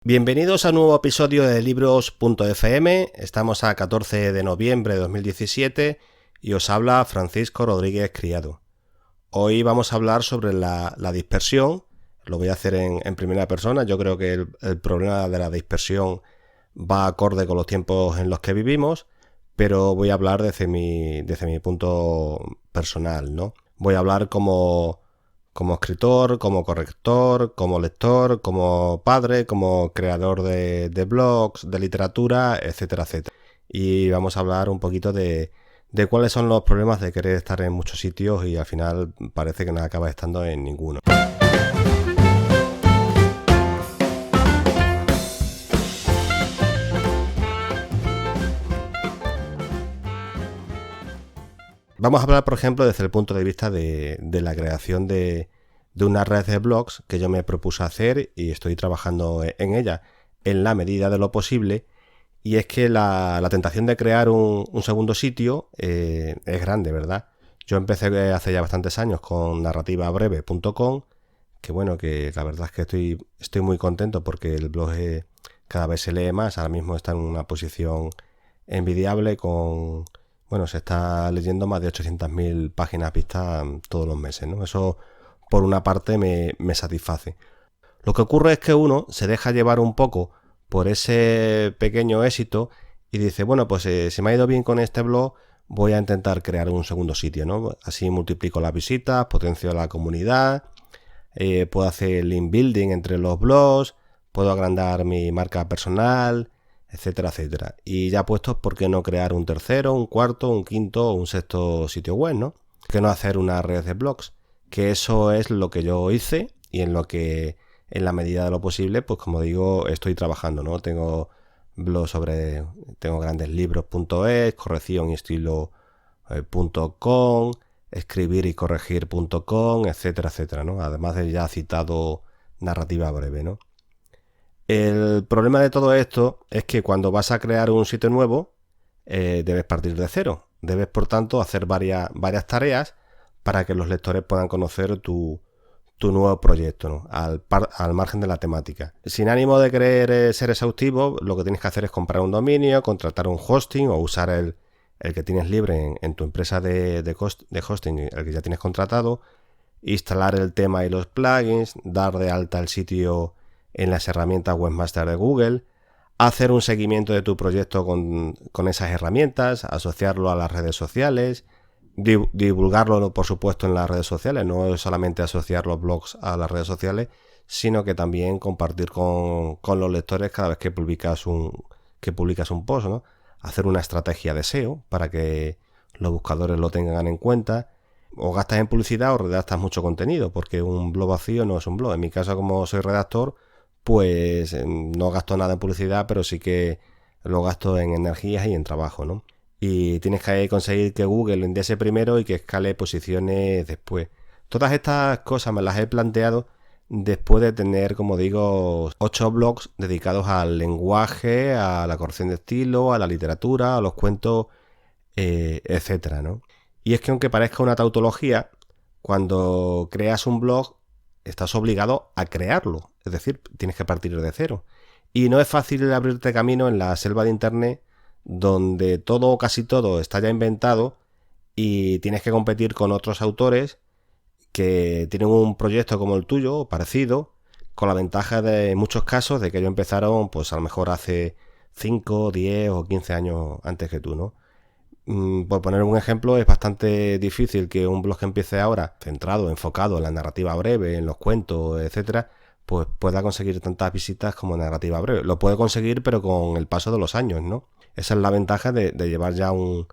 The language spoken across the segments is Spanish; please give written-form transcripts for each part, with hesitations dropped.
Bienvenidos a un nuevo episodio de Libros.fm. Estamos a 14 de noviembre de 2017 y os habla Francisco Rodríguez Criado. Hoy vamos a hablar sobre la dispersión. Lo voy a hacer en primera persona. Yo creo que el problema de la dispersión va acorde con los tiempos en los que vivimos, pero voy a hablar desde mi punto personal, ¿no? Voy a hablar como escritor, como corrector, como lector, como padre, como creador de blogs, de literatura, etcétera, etcétera. Y vamos a hablar un poquito de cuáles son los problemas de querer estar en muchos sitios y al final parece que no acaba estando en ninguno. Vamos a hablar, por ejemplo, desde el punto de vista de la creación de una red de blogs que yo me propuse hacer y estoy trabajando en ella en la medida de lo posible. Y es que la tentación de crear un segundo sitio es grande, ¿verdad? Yo empecé hace ya bastantes años con narrativabreve.com, que la verdad es que estoy muy contento porque el blog cada vez se lee más. Ahora mismo está en una posición envidiable se está leyendo más de 800.000 páginas vistas todos los meses, ¿no? Eso, por una parte, me satisface. Lo que ocurre es que uno se deja llevar un poco por ese pequeño éxito y dice, si me ha ido bien con este blog, voy a intentar crear un segundo sitio, ¿no? Así multiplico las visitas, potencio la comunidad, puedo hacer link building entre los blogs, puedo agrandar mi marca personal, etcétera, etcétera. Y ya puestos, ¿por qué no crear un tercero, un cuarto, un quinto o un sexto sitio web, ¿no? ¿Por qué no hacer una red de blogs? Que eso es lo que yo hice y en lo que, en la medida de lo posible, pues como digo, estoy trabajando, ¿no? Tengo blogs tengo grandeslibros.es, corrección y estilo.com, escribir y corregir.com, etcétera, etcétera, ¿no? Además de ya citado narrativa breve, ¿no? El problema de todo esto es que cuando vas a crear un sitio nuevo, debes partir de cero. Debes, por tanto, hacer varias tareas para que los lectores puedan conocer tu nuevo proyecto, ¿no? Al margen de la temática. Sin ánimo de querer ser exhaustivo, lo que tienes que hacer es comprar un dominio, contratar un hosting o usar el que tienes libre en tu empresa de hosting, el que ya tienes contratado, instalar el tema y los plugins, dar de alta el sitio en las herramientas Webmaster de Google, hacer un seguimiento de tu proyecto con esas herramientas, asociarlo a las redes sociales, divulgarlo, por supuesto, en las redes sociales. No es solamente asociar los blogs a las redes sociales, sino que también compartir con los lectores cada vez que publicas un post, ¿no? Hacer una estrategia de SEO para que los buscadores lo tengan en cuenta. O gastas en publicidad o redactas mucho contenido, porque un blog vacío no es un blog. En mi caso, como soy redactor, pues no gasto nada en publicidad, pero sí que lo gasto en energías y en trabajo, ¿no? Y tienes que conseguir que Google lo indexe primero y que escale posiciones después. Todas estas cosas me las he planteado después de tener, como digo, 8 blogs dedicados al lenguaje, a la corrección de estilo, a la literatura, a los cuentos, etcétera, ¿no? Y es que aunque parezca una tautología, cuando creas un blog estás obligado a crearlo, es decir, tienes que partir de cero. Y no es fácil abrirte camino en la selva de internet donde todo o casi todo está ya inventado y tienes que competir con otros autores que tienen un proyecto como el tuyo o parecido, con la ventaja de en muchos casos de que ellos empezaron pues a lo mejor hace 5, 10 o 15 años antes que tú, ¿no? Por poner un ejemplo, es bastante difícil que un blog que empiece ahora, centrado, enfocado en la narrativa breve, en los cuentos, etcétera, pues pueda conseguir tantas visitas como narrativa breve. Lo puede conseguir, pero con el paso de los años, ¿no? Esa es la ventaja de llevar ya un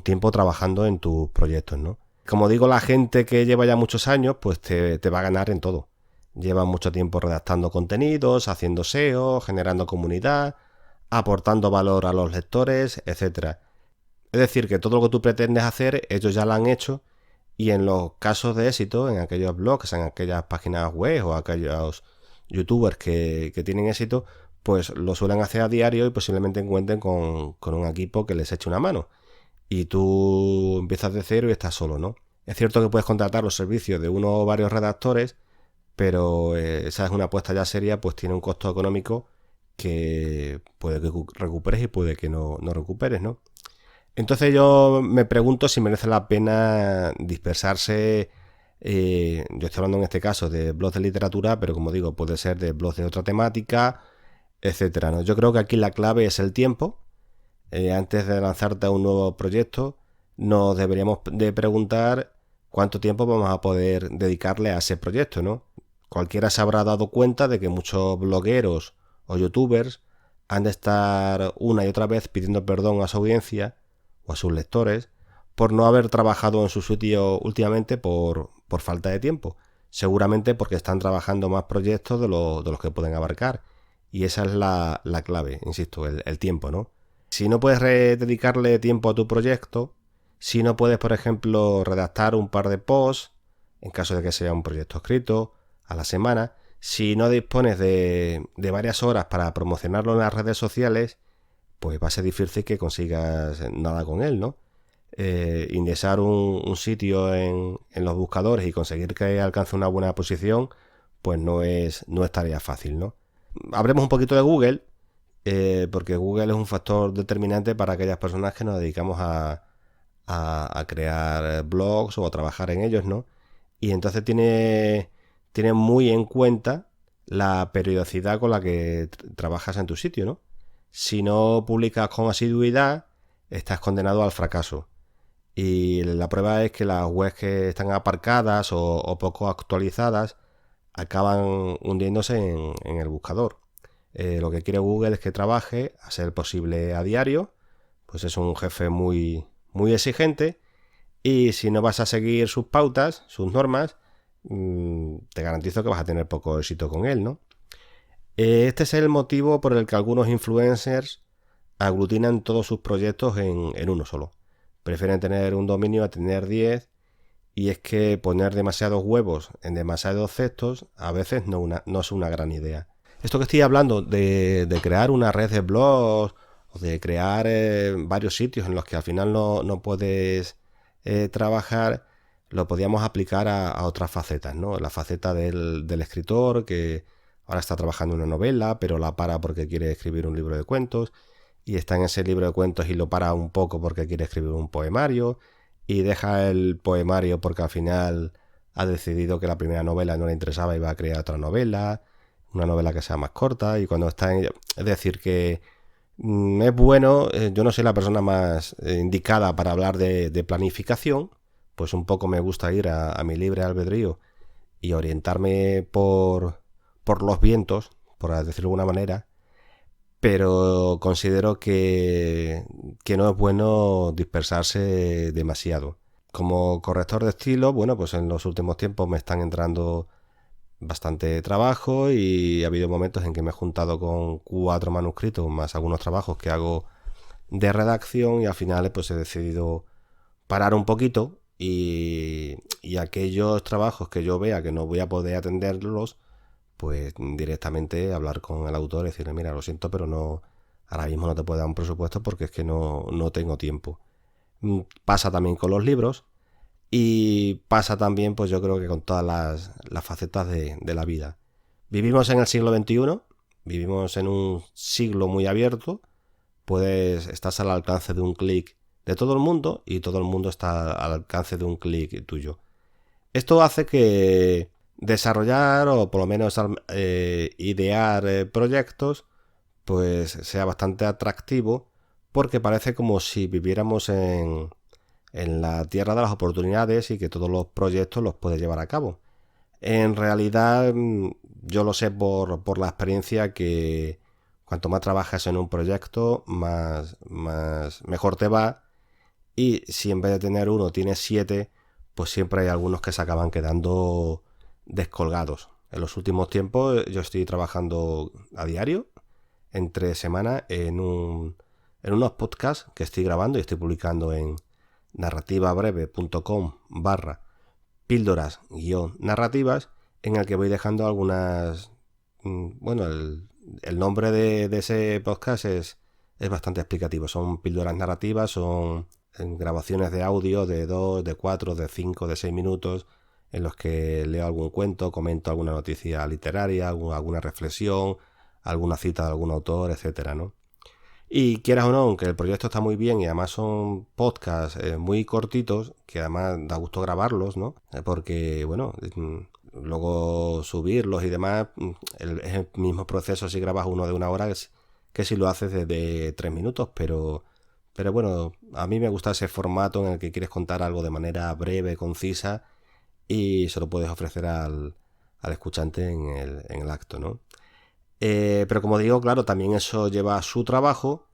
tiempo trabajando en tus proyectos, ¿no? Como digo, la gente que lleva ya muchos años, pues te va a ganar en todo. Lleva mucho tiempo redactando contenidos, haciendo SEO, generando comunidad, aportando valor a los lectores, etcétera. Es decir, que todo lo que tú pretendes hacer, ellos ya lo han hecho, y en los casos de éxito, en aquellos blogs, en aquellas páginas web o aquellos youtubers que tienen éxito, pues lo suelen hacer a diario y posiblemente encuentren con un equipo que les eche una mano. Y tú empiezas de cero y estás solo, ¿no? Es cierto que puedes contratar los servicios de uno o varios redactores, pero esa es una apuesta ya seria, pues tiene un costo económico que puede que recuperes y puede que no recuperes, ¿no? Entonces yo me pregunto si merece la pena dispersarse. Yo estoy hablando en este caso de blogs de literatura, pero como digo, puede ser de blogs de otra temática, etcétera, ¿no? Yo creo que aquí la clave es el tiempo. Antes de lanzarte a un nuevo proyecto, nos deberíamos de preguntar cuánto tiempo vamos a poder dedicarle a ese proyecto, ¿no? Cualquiera se habrá dado cuenta de que muchos blogueros o youtubers han de estar una y otra vez pidiendo perdón a su audiencia o a sus lectores por no haber trabajado en su sitio últimamente por falta de tiempo. Seguramente porque están trabajando más proyectos de los que pueden abarcar. Y esa es la clave, insisto, el tiempo, ¿no? Si no puedes dedicarle tiempo a tu proyecto, si no puedes, por ejemplo, redactar un par de posts, en caso de que sea un proyecto escrito, a la semana, si no dispones de varias horas para promocionarlo en las redes sociales, pues va a ser difícil que consigas nada con él, ¿no? Indexar un sitio en los buscadores y conseguir que alcance una buena posición, pues no es tarea fácil, ¿no? Hablemos un poquito de Google, porque Google es un factor determinante para aquellas personas que nos dedicamos a crear blogs o a trabajar en ellos, ¿no? Y entonces tiene muy en cuenta la periodicidad con la que trabajas en tu sitio, ¿no? Si no publicas con asiduidad, estás condenado al fracaso. Y la prueba es que las webs que están aparcadas o poco actualizadas acaban hundiéndose en el buscador. Lo que quiere Google es que trabaje, a ser posible a diario, pues es un jefe muy, muy exigente, y si no vas a seguir sus pautas, sus normas, te garantizo que vas a tener poco éxito con él, ¿no? Este es el motivo por el que algunos influencers aglutinan todos sus proyectos en uno solo. Prefieren tener un dominio a tener 10, y es que poner demasiados huevos en demasiados cestos a veces no es una gran idea. Esto que estoy hablando de crear una red de blogs o de crear varios sitios en los que al final no puedes trabajar, lo podíamos aplicar a otras facetas, ¿no? La faceta del escritor que ahora está trabajando en una novela, pero la para porque quiere escribir un libro de cuentos, y está en ese libro de cuentos y lo para un poco porque quiere escribir un poemario, y deja el poemario porque al final ha decidido que la primera novela no le interesaba y va a crear otra novela, una novela que sea más corta, y cuando está en... Es decir, que es bueno, yo no soy la persona más indicada para hablar de planificación, pues un poco me gusta ir a mi libre albedrío y orientarme por los vientos, por decirlo de alguna manera, pero considero que no es bueno dispersarse demasiado. Como corrector de estilo, bueno, pues en los últimos tiempos me están entrando bastante trabajo, y ha habido momentos en que me he juntado con 4 manuscritos más algunos trabajos que hago de redacción, y al final pues he decidido parar un poquito, y aquellos trabajos que yo vea que no voy a poder atenderlos, pues directamente hablar con el autor y decirle: mira, lo siento, pero no, ahora mismo no te puedo dar un presupuesto porque es que no tengo tiempo. Pasa también con los libros, y pasa también, pues yo creo que con todas las facetas de la vida. Vivimos en el siglo XXI, vivimos en un siglo muy abierto, estás al alcance de un clic de todo el mundo, y todo el mundo está al alcance de un clic tuyo. Esto hace que desarrollar o por lo menos idear proyectos pues sea bastante atractivo, porque parece como si viviéramos en la tierra de las oportunidades y que todos los proyectos los puedes llevar a cabo. En realidad, yo lo sé por la experiencia, que cuanto más trabajas en un proyecto, más mejor te va, y si en vez de tener uno tienes 7, pues siempre hay algunos que se acaban quedando descolgados. En los últimos tiempos yo estoy trabajando a diario, entre semana, en unos podcasts que estoy grabando y estoy publicando en narrativabreve.com/píldoras-narrativas, en el que voy dejando algunas... Bueno, el nombre de ese podcast es bastante explicativo. Son píldoras narrativas, son grabaciones de audio de 2, de 4, de 5, de 6 minutos, en los que leo algún cuento, comento alguna noticia literaria, alguna reflexión, alguna cita de algún autor, etcétera, ¿no? Y quieras o no, aunque el proyecto está muy bien y además son podcasts muy cortitos, que además da gusto grabarlos, ¿no? Porque, bueno, luego subirlos y demás, es el mismo proceso si grabas uno de 1 hora que si lo haces de 3 minutos, pero bueno, a mí me gusta ese formato en el que quieres contar algo de manera breve, concisa y se lo puedes ofrecer al escuchante en el acto, ¿no? Pero como digo, claro, también eso lleva su trabajo,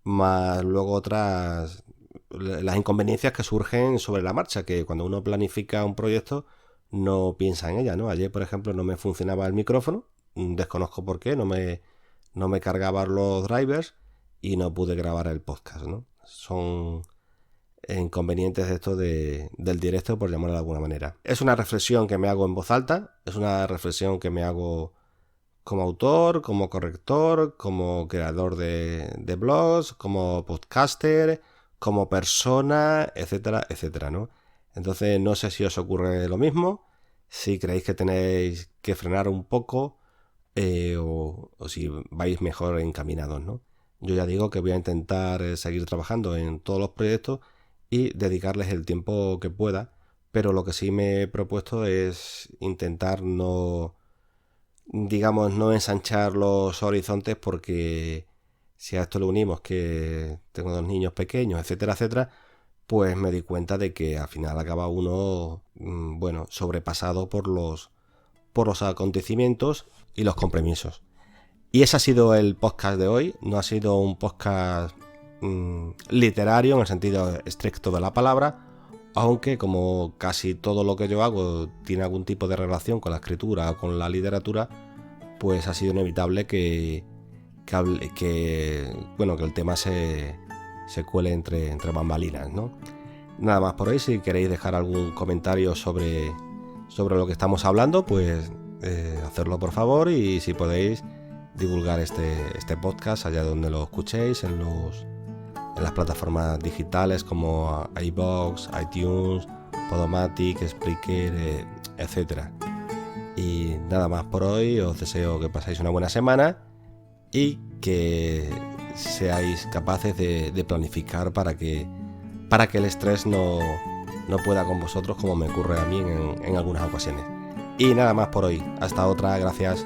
más luego las inconveniencias que surgen sobre la marcha, que cuando uno planifica un proyecto no piensa en ella, ¿no? Ayer, por ejemplo, no me funcionaba el micrófono, desconozco por qué, no me cargaban los drivers y no pude grabar el podcast, ¿no? Son inconvenientes de esto del directo, por llamarlo de alguna manera. Es una reflexión que me hago en voz alta, es una reflexión que me hago como autor, como corrector, como creador de blogs, como podcaster, como persona, etcétera, etcétera, ¿no? Entonces no sé si os ocurre lo mismo, si creéis que tenéis que frenar un poco o si vais mejor encaminados, ¿no? Yo ya digo que voy a intentar seguir trabajando en todos los proyectos y dedicarles el tiempo que pueda, pero lo que sí me he propuesto es intentar no ensanchar los horizontes, porque si a esto le unimos que tengo 2 niños pequeños, etcétera, etcétera, pues me di cuenta de que al final acaba uno, bueno, sobrepasado por los acontecimientos y los compromisos. Y ese ha sido el podcast de hoy. No ha sido un podcast literario en el sentido estricto de la palabra, aunque como casi todo lo que yo hago tiene algún tipo de relación con la escritura o con la literatura, pues ha sido inevitable que el tema se cuele entre bambalinas, ¿no? Nada más por hoy. Si queréis dejar algún comentario sobre lo que estamos hablando, pues hacerlo por favor, y si podéis divulgar este podcast allá donde lo escuchéis, en las plataformas digitales como iVoox, iTunes, Podomatic, Spreaker, etcétera. Y nada más por hoy. Os deseo que paséis una buena semana y que seáis capaces de planificar para que el estrés no pueda con vosotros, como me ocurre a mí en algunas ocasiones. Y nada más por hoy. Hasta otra. Gracias.